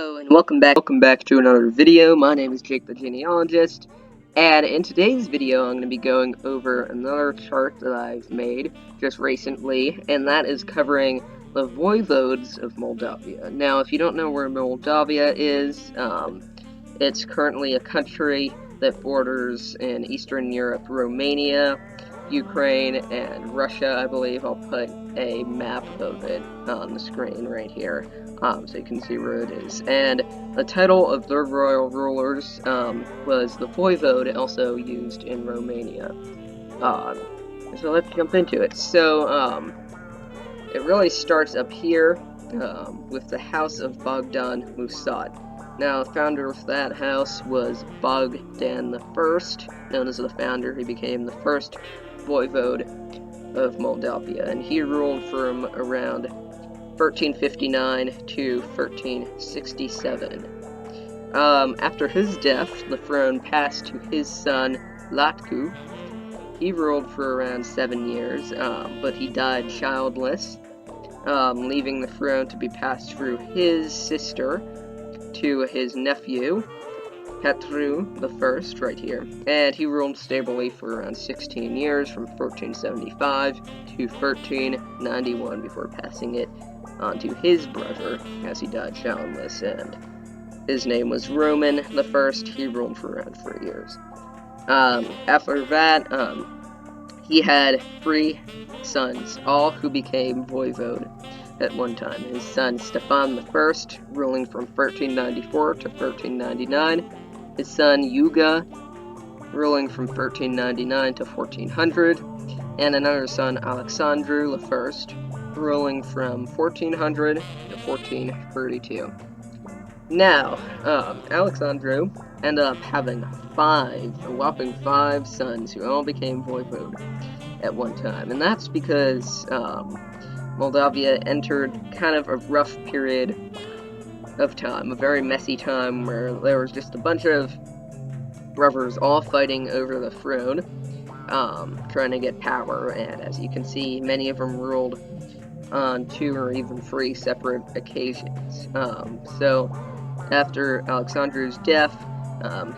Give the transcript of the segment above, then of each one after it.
Hello and welcome back to another video. My name is Jake the Genealogist, and in today's video I'm going to be going over another chart that I've made just recently, and that is covering the voivodes of Moldavia. Now, if you don't know where Moldavia is, it's currently a country that borders in Eastern Europe, Romania, Ukraine, and Russia, I believe. I'll put a map of it on the screen right here. So you can see where it is. And the title of their royal rulers was the voivode, also used in Romania. So let's jump into it. So it really starts up here with the House of Bogdan Musat. Now, the founder of that house was Bogdan I, known as the founder. He became the first voivode of Moldavia, and he ruled from around 1359 to 1367. After his death, the throne passed to his son, Latku. He ruled for around 7 years, but he died childless, leaving the throne to be passed through his sister to his nephew, Petru I, right here. And he ruled stably for around 16 years, from 1375 to 1391, before passing it onto his brother, as he died childless, and his name was Roman I. He ruled for around 3 years. After that, he had 3 sons, all who became voivode at one time. His son Stefan I, ruling from 1394 to 1399. His son Yuga, ruling from 1399 to 1400. And another son, Alexandru I, ruling from 1400 to 1432. Now, Alexandru ended up having a whopping 5 sons who all became voivode at one time. And that's because Moldavia entered kind of a rough period of time, a very messy time where there was just a bunch of brothers all fighting over the throne, trying to get power, and as you can see, many of them ruled on 2 or even 3 separate occasions. So after Alexandru's death,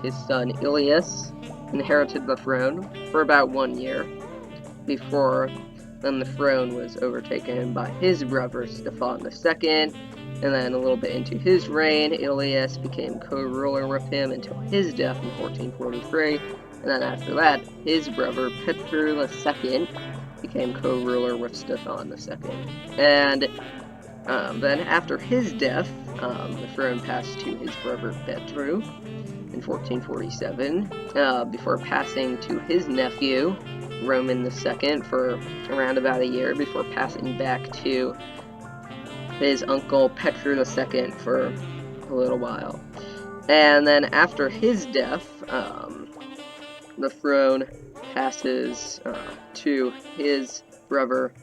his son Ilias inherited the throne for about 1 year, before then the throne was overtaken by his brother Stefan II, and then a little bit into his reign, Ilias became co-ruler with him until his death in 1443, and then after that, his brother Petru II became co-ruler with Stefan II. And then after his death, the throne passed to his brother Petru in 1447, before passing to his nephew, Roman II, for around about a year, before passing back to his uncle Petru II for a little while. And then after his death, the throne passes to his brother,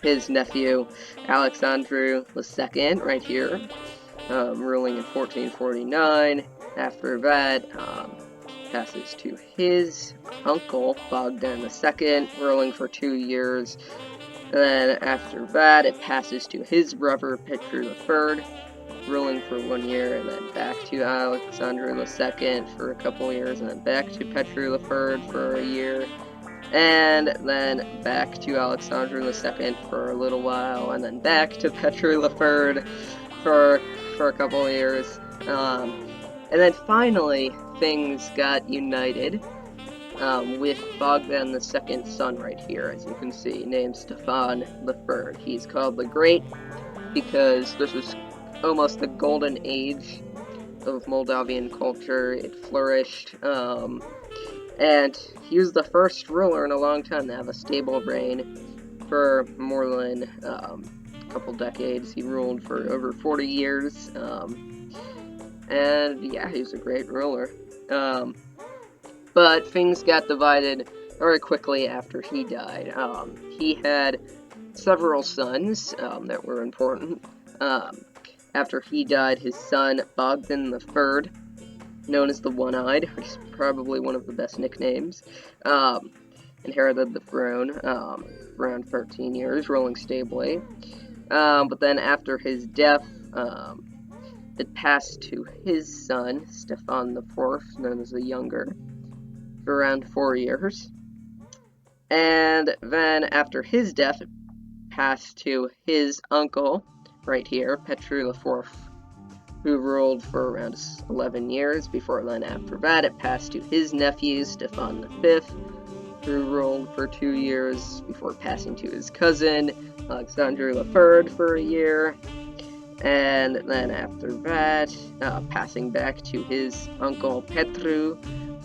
his nephew, Alexandru II, right here, ruling in 1449. After that, passes to his uncle, Bogdan II, ruling for 2 years. And then after that, it passes to his brother, Petru III, ruling for 1 year, and then back to Alexandru II for a couple years, and then back to Petru III for a year, and then back to Alexandru II for a little while, and then back to Petru III for a couple of years. And then finally, things got united with Bogdan II's son right here, as you can see, named Stefan III. He's called the Great because this was almost the golden age of Moldavian culture. It flourished, and he was the first ruler in a long time to have a stable reign for more than a couple decades. He ruled for over 40 years, and yeah, he was a great ruler. But things got divided very quickly after he died. He had several sons that were important. After he died, his son Bogdan III, known as the One-Eyed, which is probably one of the best nicknames, inherited the throne around 13 years, ruling stably. But then after his death, it passed to his son, Stefan IV, known as the Younger, for around 4 years. And then after his death, it passed to his uncle, right here, Petru IV, who ruled for around 11 years. Before then, after that, it passed to his nephew, Stefan V, who ruled for 2 years before passing to his cousin, Alexander III, for a year. And then after that, passing back to his uncle Petru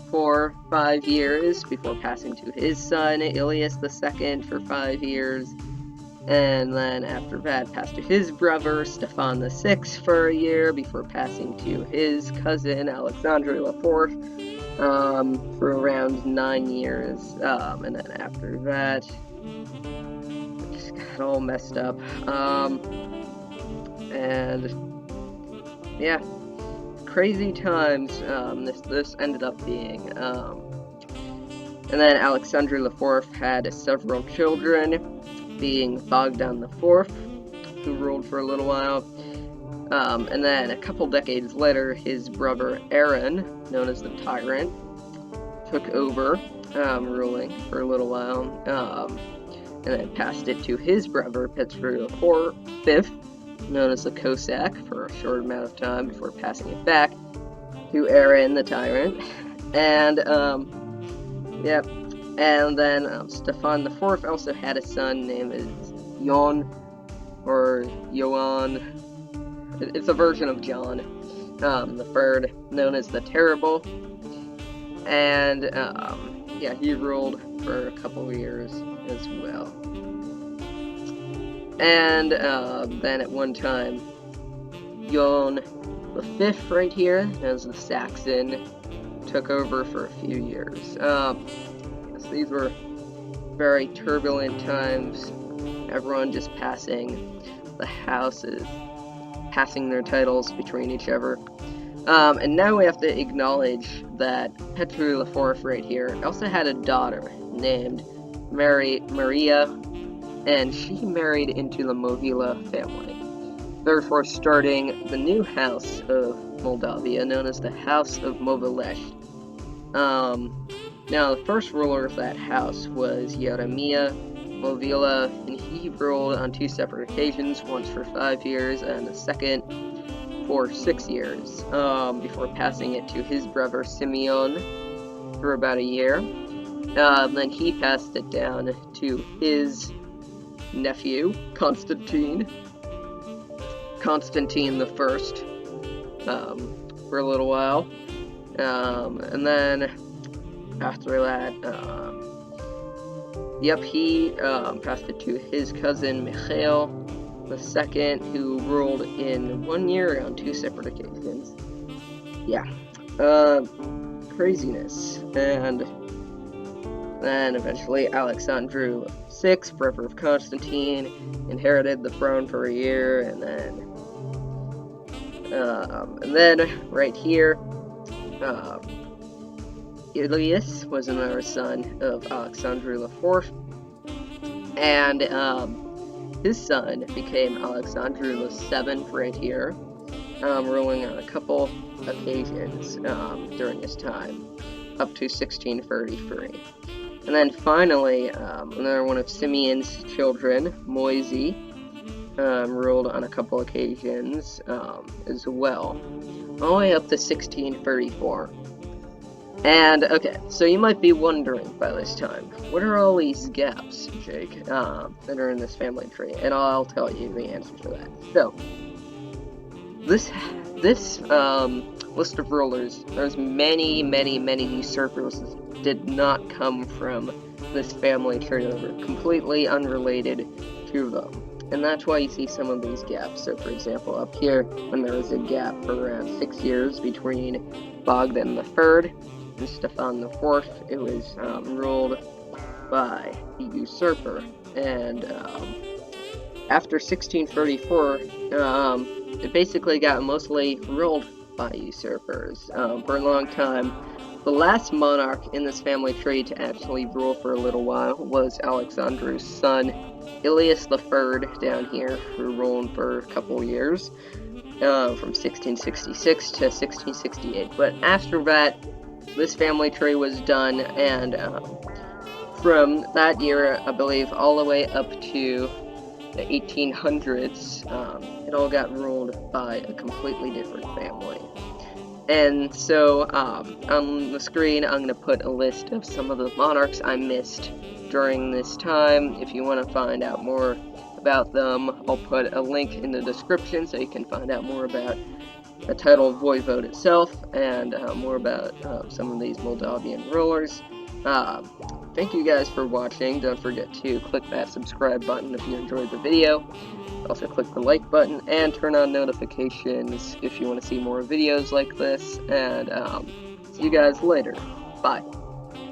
for 5 years, before passing to his son, Ilias II, for 5 years. And then after that, passed to his brother, Stefan VI, for a year, before passing to his cousin, Alexander IV, for around 9 years. And then after that, it just got all messed up. And yeah, crazy times this ended up being. And then Alexander IV had several children, being Bogdan IV, who ruled for a little while. And then a couple decades later, his brother Aaron, known as the Tyrant, took over, ruling for a little while, and then passed it to his brother Petru V, known as the Cossack, for a short amount of time before passing it back to Aaron the Tyrant. And yep. And then Stefan IV also had a son named Jon, or Johan. It's a version of John, the third, known as the Terrible. And yeah, he ruled for a couple of years as well. And then at one time, Jon V, right here, as the Saxon, took over for a few years. These were very turbulent times. Everyone just passing the houses, passing their titles between each other. And now we have to acknowledge that Petru IV, right here, also had a daughter named Maria, and she married into the Movila family, therefore starting the new house of Moldavia, known as the House of Movilești. Now, the first ruler of that house was Ieremia Movila, and he ruled on 2 separate occasions, once for 5 years and the second for 6 years, before passing it to his brother Simeon for about a year. Then he passed it down to his nephew, Constantine I, for a little while. And then after that, he passed it to his cousin Michael II, who ruled in 1 year on 2 separate occasions. Yeah, craziness. And then eventually Alexander VI, brother of Constantine, inherited the throne for a year, and then right here, Ilias was another son of Alexander IV, and his son became Alexander VII right here, ruling on a couple occasions during his time, up to 1633. And then finally, another one of Simeon's children, Moise, ruled on a couple occasions as well, all the way up to 1634. And, okay, so you might be wondering by this time, what are all these gaps, Jake, that are in this family tree? And I'll tell you the answer to that. So, this list of rulers, there's many usurpers that did not come from this family tree. They were completely unrelated to them. And that's why you see some of these gaps. So, for example, up here, when there was a gap for around 6 years between Bogdan III and Stefan IV, it was ruled by the usurper. And after 1634, it basically got mostly ruled by usurpers for a long time. The last monarch in this family tree to actually rule for a little while was Alexander's son, Ilias III, down here, who ruled for a couple years. from 1666 to 1668. But after that, this family tree was done, and from that year, I believe, all the way up to the 1800s, it all got ruled by a completely different family. And so, on the screen, I'm going to put a list of some of the monarchs I missed during this time. If you want to find out more about them, I'll put a link in the description so you can find out more about the title of voivode itself, and more about some of these Moldavian rulers. Thank you guys for watching. Don't forget to click that subscribe button if you enjoyed the video. Also click the like button and turn on notifications if you want to see more videos like this. And see you guys later. Bye.